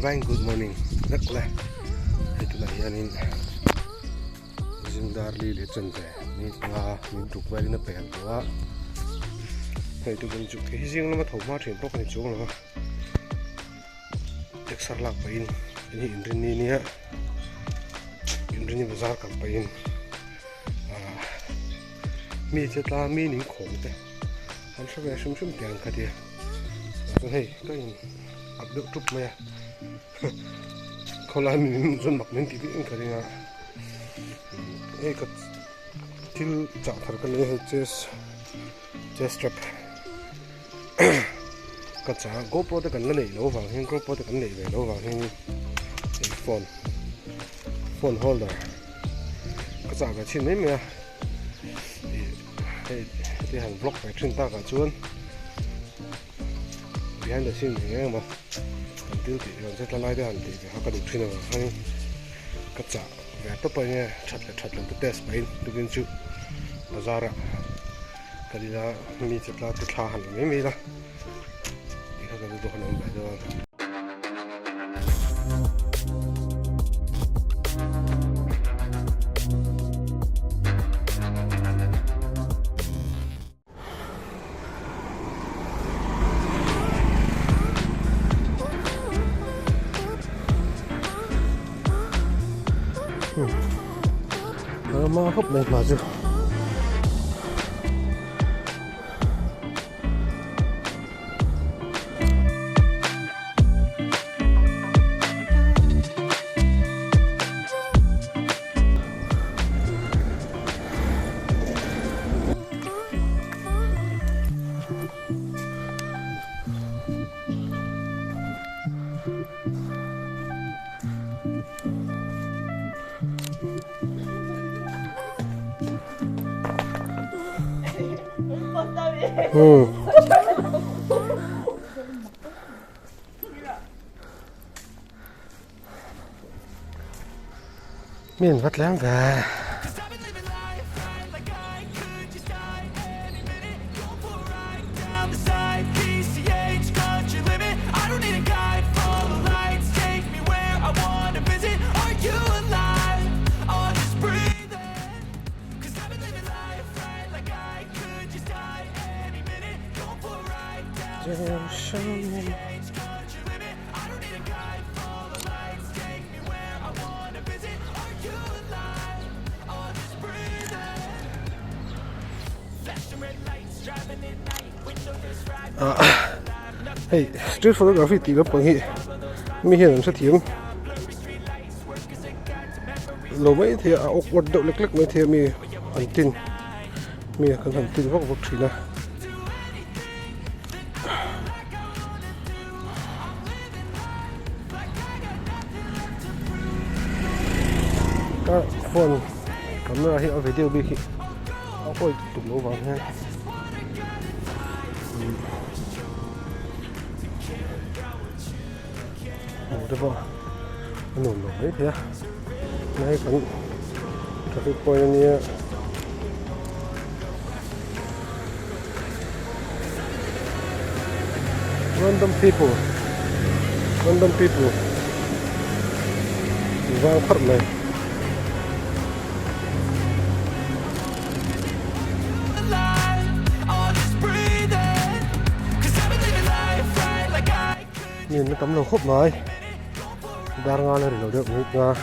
Very good morning. Lunglei. Ito na yan in. Zindar lili chante. Ni nga ni dukbali na pehal tuwa. Ito kan juk. Hising nama thau ma thin pok ni chung lama. Eksar lak pa in. Ini indrin ni niya. Indrin ni bazar kan pa in. Mi chata mi ning khong te. Han sa ve sum sum tiang ka dia. So hey, ka in update trup maya. Kalau ini zon mak nanti ini kerana, kat til cakar kan ini chest strap, kat cakar GoPro tu kan leh lo bang, yang GoPro tu kan leh lo bang, yang phone holder, kat cakar chin ni maya, di hang block patron tak kan cuan, behind the scene ni yang mah. Tiêu thì còn rất là lai đấy thì họ có đủ khi nào hay cắt chả về tốt bao nhiêu chặt là tốt test bay được viên chữ Bazar ạ cái gì đó mình chặt là tốt thà hẳn mấy mấy đó thì họ có đủ đồ hẳn vậy rồi. Mà hấp này mà chứ miền vắt lắm về hey, street photography tí gấp bằng hi mi hiện sẽ thiếm lâu mấy thì awkward độ lắc lắc mấy thì mi hành tin mi cần hành tin vóc vóc chỉ là các phone camera hiện video bị khi ôi tụm lỗ vào ha. Được không? Nổ đấy thế. Nay còn traffic point này. Random people. Vang phát này. Nhìn nó tấm lồng khúc này. Dar nga na rin, được nghịch nga.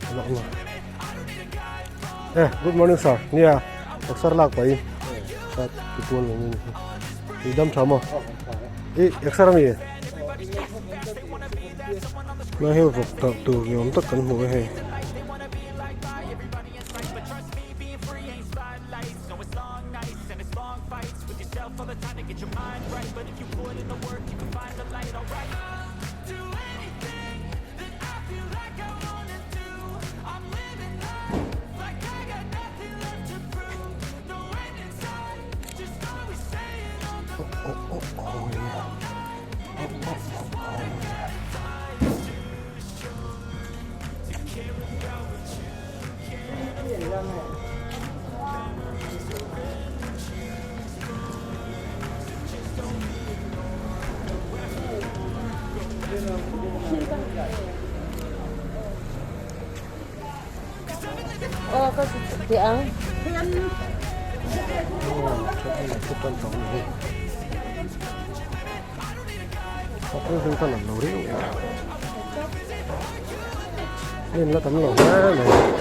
Ano nga. Good morning sir. Niya, Bazar lag pa in. Sa tituan mo yun. Idam sama. Eksara mi. Na hiyo vok tu yom tak kan mo he. có thì ăn chút tân tổng này có cái tân làm nấu đấy nên nó tấm lòng quá này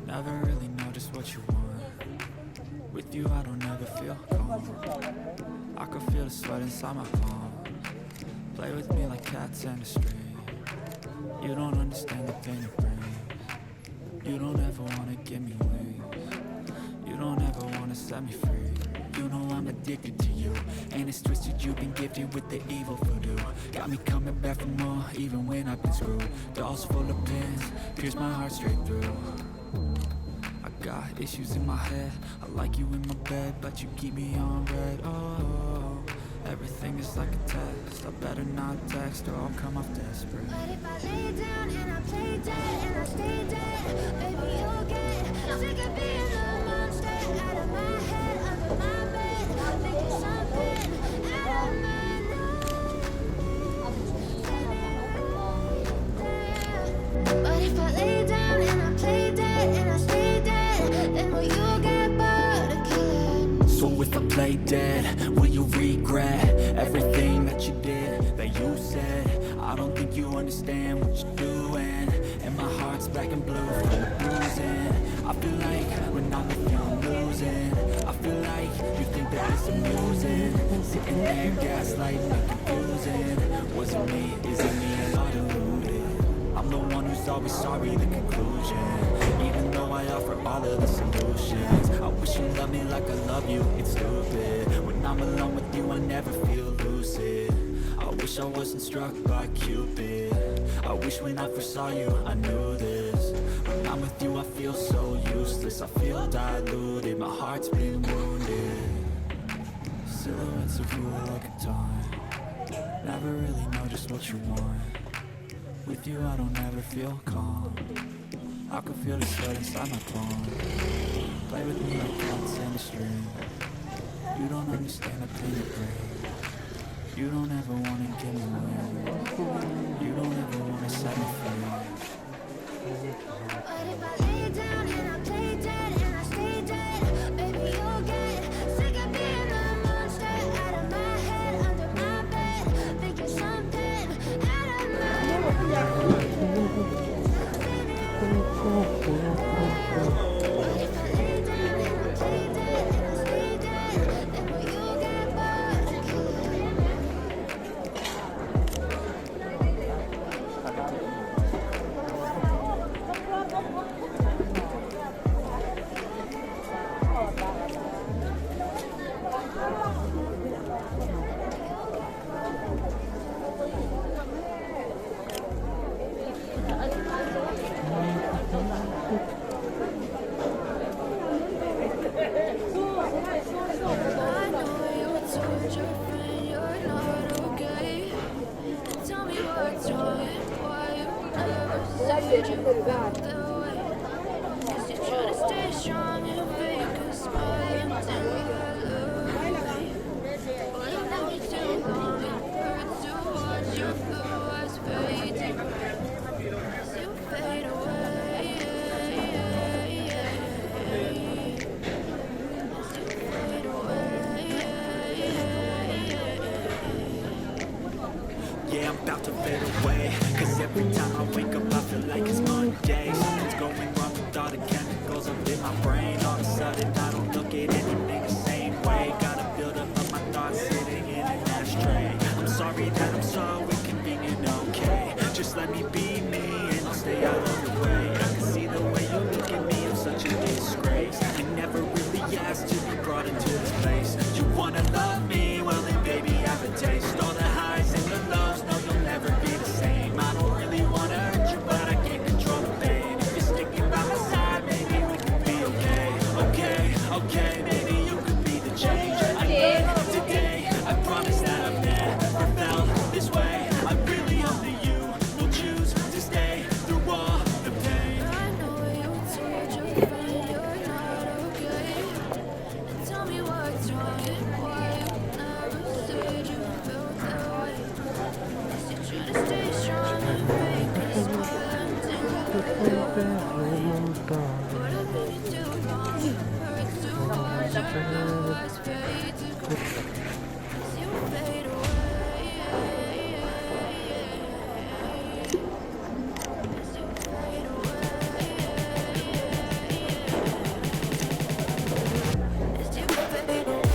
Never really know just what you want. With you I don't ever feel calm. I can feel the sweat inside my palm. Play with me like cats and a string. You don't understand the pain it brings. You don't ever wanna give me wings. You don't ever wanna set me free. You know I'm addicted to you, and it's twisted. You've been gifted with the evil voodoo. Got me coming back for more, even when I've been screwed. Dolls full of pins, pierce my heart straight through. I got issues in my head. I like you in my bed, but you keep me on red. Oh, everything is like a test. I better not text or I'll come off desperate. But if I lay down and I play dead and I stay dead, baby you'll get sick of being the monster out of my head, under my bed, thinking something out of my nose. But if I lay down and I play dead and I stay dead, then will you get bored of killing? So if I play dead, will you regret everything that you did, that you said? I don't think you understand what you're doing, and my heart's black and blue from the bruising. I feel like when I'm with you I'm losing. I feel like you think that it's amusing, sitting there gaslighting and confusing. Was it me? Is it me? Am I deluded? I'm the one who's always sorry, the conclusion. Even though I offer all of the solutions, I wish you loved me like I love you, it's stupid. When I'm alone with you I never feel lucid. I wish I wasn't struck by Cupid. I wish when I first saw you I knew this. When I'm with you I feel so useless. I feel diluted, my heart's been wounded. Silhouettes of you are like a taunt. Never really know just what you want. With you I don't ever feel calm. I can feel the sweat inside my palm. Play with me like cats and a string. You don't understand the pain it brings. You don't ever wanna give me wings. You don't ever wanna set me free. But if I lay down and I play dead and I stay dead, baby you'll get sick of being the monster out of my head, under my bed, thinking something out of my yeah, I'm about to fade away. Cause every time I wake up I feel like it's Monday. Something's going wrong with all the chemicals up in my brain. All of a sudden I don't look at anything the same way. Gotta build up of my thoughts sitting in an ashtray. I'm sorry that I'm so inconvenient, okay? Just let me be me and I'll stay out of your way. I can see the way you look at me, I'm such a disgrace. I never really asked to be brought into this place. You wanna love me? Well then baby I have a taste. All the highs and the lows, no you'll never be the same. I don't really wanna hurt you but I can't control the pain. If you're sticking by my side, maybe we could be okay. Okay, maybe you could be the change I need today. I promise that I've never felt this way. I really hope that you will choose to stay through all the pain. I know you told your friend you're not okay. And tell me what's wrong and why you never said you felt that way. Is you trying to stay strong and fake a smile until but I've been here too long. Hurts to watch your lows fade to gray as you fade away. As you fade away. As you fade away.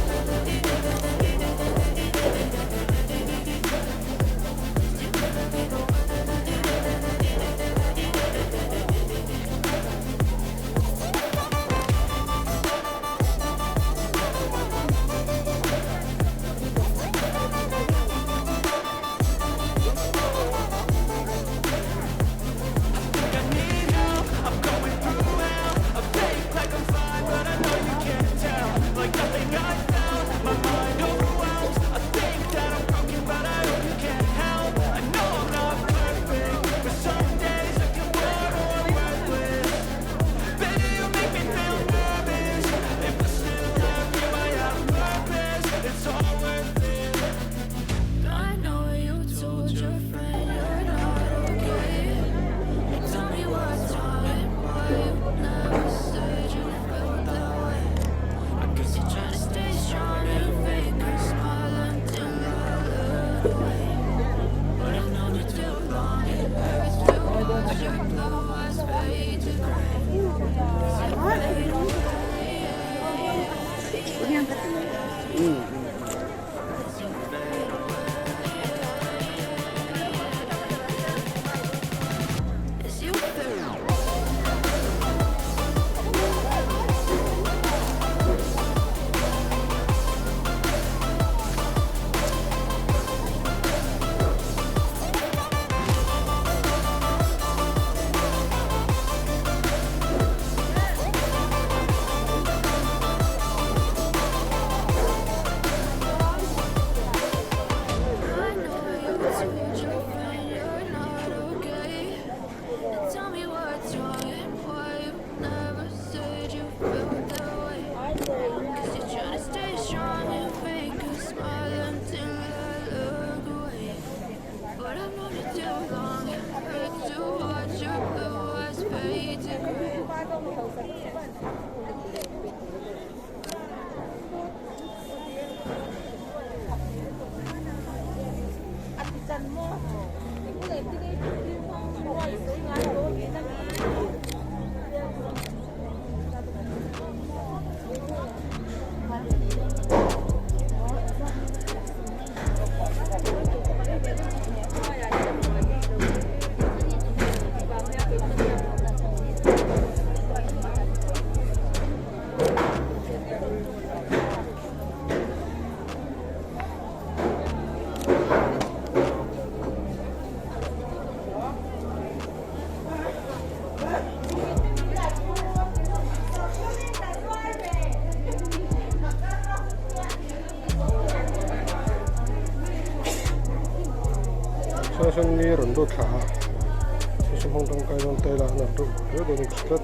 I know you told your friend you're not okay. Tell me what's wrong and why you never said you felt that way. I guess you're trying to stay strong and fake a smile until I look away. But I've known you too long, it hurts to watch your blue eyes fade to gray. As you fade away. As you fade away. I know you told your friend you're not okay. And tell me what's wrong and why you never said you felt that way. Cause you're trying to stay strong and fake a smile until I look away. But I've known you too long, it hurts to watch your blue eyes fade to gray. 사선 니 런도 타 사선 홍당 가이던 때라 나도 그래도 nik스tat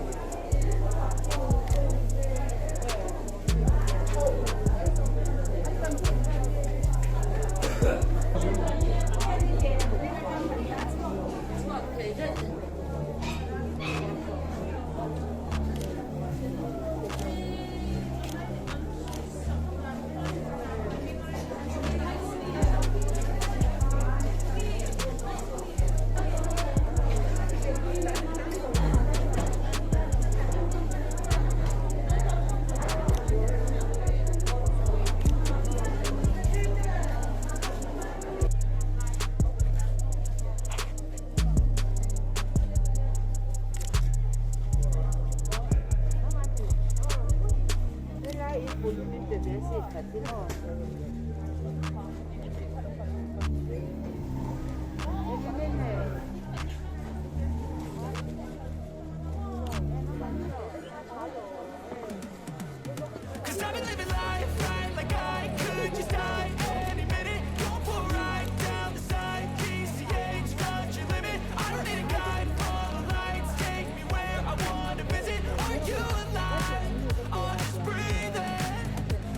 Cause I've been living life right like I could just die any minute. Don't pull right down the side. PCH, country limit. I don't need a guide. Follow lights, take me where I wanna visit. Are you alive? Or just breathing?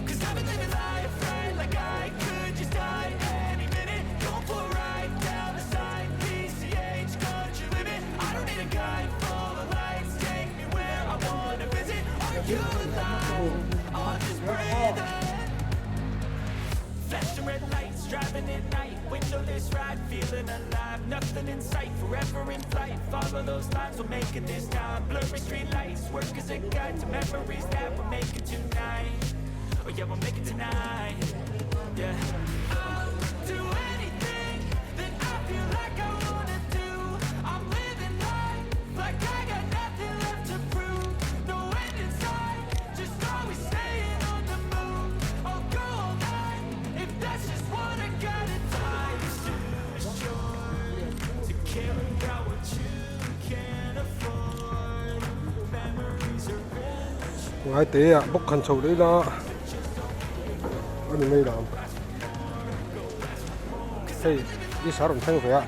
Cause I've been living life right like I could just die any minute. Don't pull right down the side. PCH, country limit. I don't need a guide. Follow lights, take me where I wanna visit. Are you alive? Or just breathing? Flashing red lights, driving at night. Windowless ride, feeling alive. Nothing in sight, forever in flight. Follow those lines, we'll make it this time. Blurry street lights, work as a guide to memories that we'll make it tonight. Oh yeah, we'll make it tonight. Yeah. I'll do anything that I feel like I wanna do. I'm living life like I got nothing left to prove. No end in sight, just always staying on the move. I'll go all night if that's just what I gotta do. Life's too short to care about what you can't afford. Memories are rich. Ngay tí à, bốc khẩn sầu đấy đó. Anh đây làm. Hey, đi sao rồi thay vậy ạ?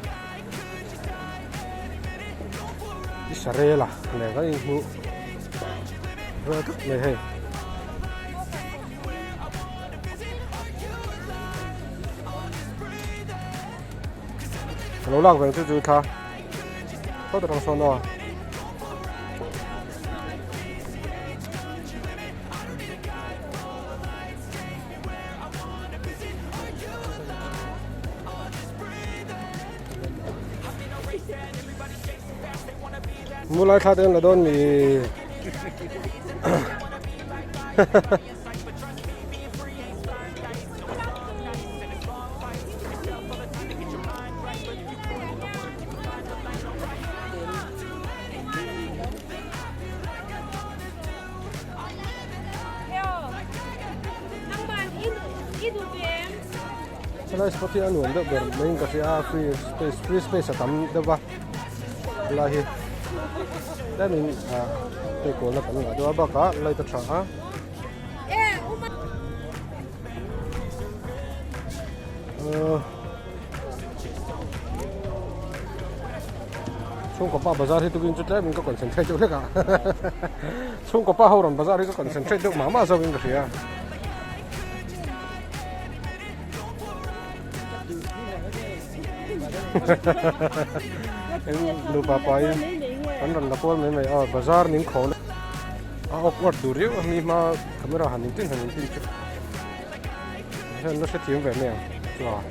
Đi sao đây là? Này cái mũ. Rồi thức này hay. Lâu lắm rồi chú tha. Có được không sao mulai tha den la don mi Sala spot ya nuam da ber main ka sia free space tam da ba la hi da min te ko na kan ga do ba ka lai ta tha chung ko pa bazar hi tu bin chu tle min ko concentrate chu le ka chung ko pa horon bazar hi ko concentrate dok mama so bin ka sia em lupa pai anh rằng là con mấy mày ở bazar nín khó đấy awkward đủ riu mi mà camera hành tin chứ nó sẽ tiếng về nè là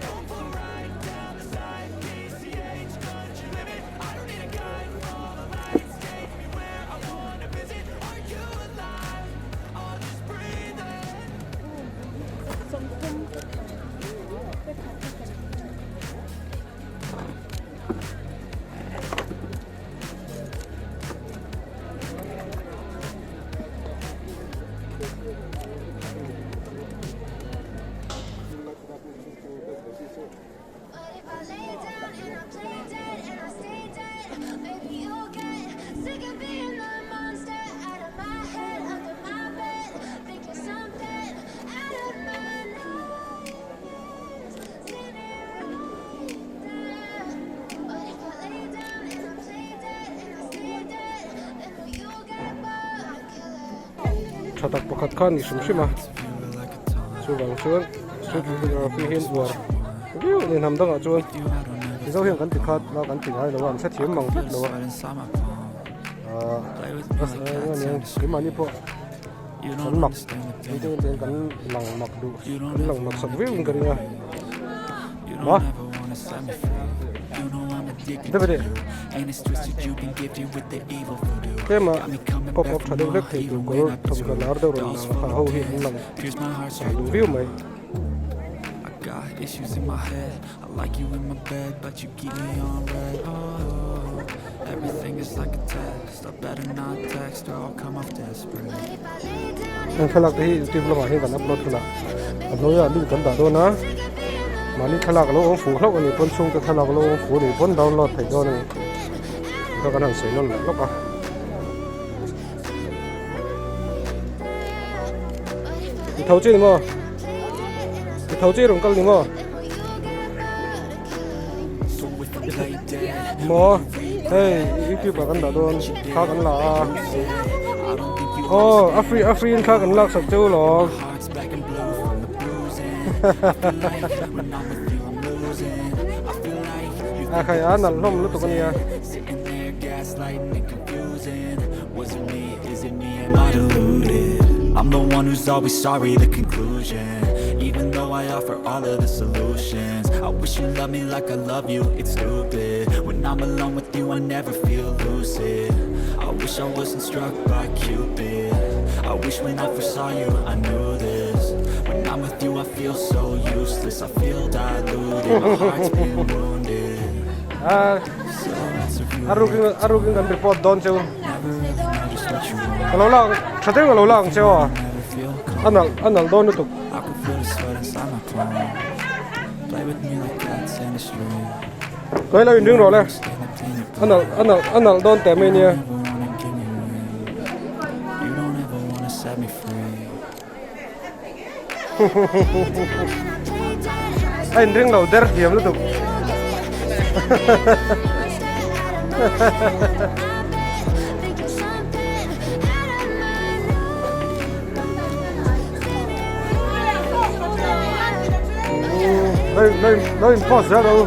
Chatak pakat kan ni sumsima chuwang chuan photography hian war riu nen ham danga chuan zo hian kan tikhat la kan ting hai lawan sa thiam mang fit lawa bas ne ke mani po kan mak ten kan lang mak du kan lang mak sak veu karinga ma Dapat tema pop up thade lek thei tu ko thom ka lar do ron na ho hi lang lu view mai got issues in my head. I like you in my bed, but you keep me on red. Oh, Everything is like a test. I better not text or I'll come off desperate. Ang khalak hi team lo ma hi kan upload kana upload ya link kan da do na mani khalak lo ong fu khlok ani pon chung ta khalak lo ong fu ni pon download thai do ni ka kan hang sei non la lo ka ni thau chi mo ni thau chi rong kal ni mo So if I play dead, mo hey youtube kan da do kha kan la I don't think you oh afri kha kan lak sak chu lo heart's black and blue from the bruising. When I'm with you, I'm losing. I feel like you a khai an al lom lu tu kan ya sitting there gaslighting and confusing. Was it me? Is it me? Am I deluded? I'm the one who's always sorry, the conclusion. Even though I offer all of the solutions, I wish you loved me like I love you, it's stupid. When I'm alone with you, I never feel lucid. I wish I wasn't struck by Cupid. I wish when I first saw you, I knew this. When I'm with you, I feel so useless. I feel diluted, my heart's been wounded. So it's a real aruking kan report don chu never really noticed what you want. lo lang thateng lo lang chu Never feel anal don tu I can feel the sweat inside my palm. Play with me like cats in a string. koi la inding ro le Stand up in your anal don te me ni never wanna give me ring. You don't ever wanna set me free. ai ring lo der diam lu tu no impose đâu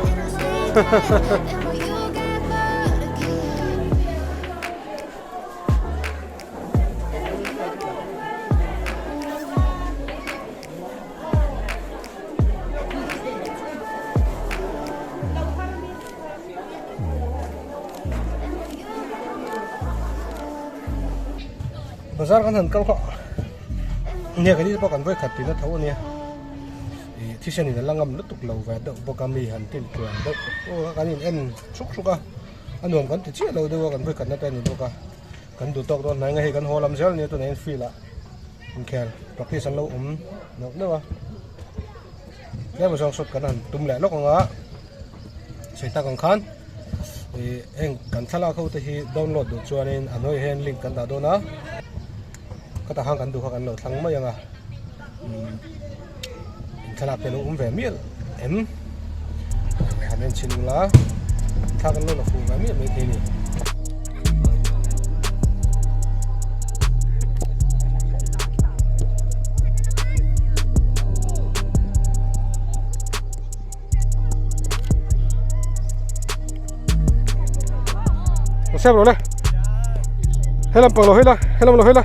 Bazar kan han kal kho nia cái đi bao kan voi khat tin na thau nia thi sen ni langam lutuk lo va do bokami han tin tuan do o kan in en suk suka anom kan ti chi lo do kan voi kan na tan ni boka kan du tok don nai ngai kan holam sel ni to nen free la in khel practice an lo nok do wa ya mo song sot kan han tum le lok nga sei ta kan khan eng kan thala kho te hi download do chuanin anoi hen link kan da do na ka ta hang kan du kha kan lo thlang ma yanga thala pe lo ve miel em hanen chinula tha kan lo fu ga miel me te ni xem rồi đây hết làm bằng rồi hết làm rồi hết là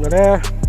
rồi đây